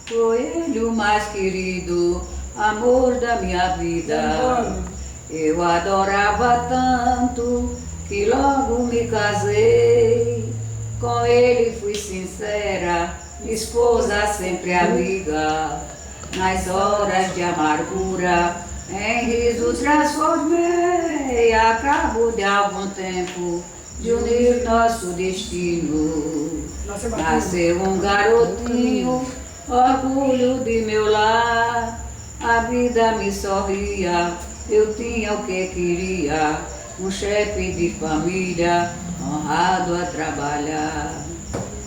Foi ele o mais querido amor da minha vida. Eu adorava tanto que logo me casei. Com ele fui sincera, esposa sempre amiga. Nas horas de amargura, em riso transformei. A cabo de algum tempo, de unir nosso destino. Nasceu um garotinho, orgulho de meu lar. A vida me sorria, eu tinha o que queria. Um chefe de família, honrado a trabalhar.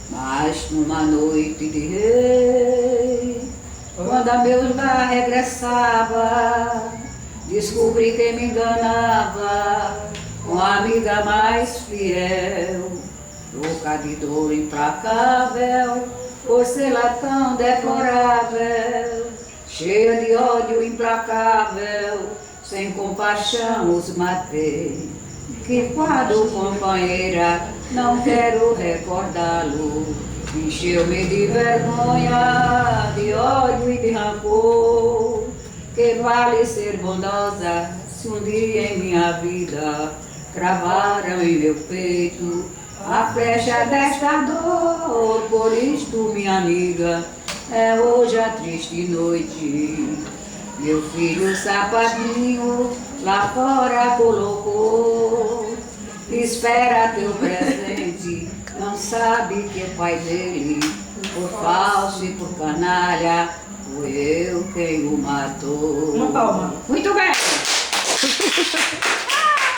Mas numa noite de rei, quando a meu lar regressava, descobri que me enganava com a amiga mais fiel. Louca de dor implacável, por ser lá tão deplorável, cheia de ódio implacável, sem compaixão os matei. Que quadro, companheira, não quero recordá-lo. Encheu-me de vergonha, de ódio e de rancor. Que vale ser bondosa se um dia em minha vida cravaram em meu peito a flecha desta dor. Por isto, minha amiga, é hoje a triste noite. Meu filho sapatinho lá fora colocou. Espera teu presente, não sabe que é pai dele. Por falso e por canalha, fui eu quem o matou. Uma palma. Muito bem!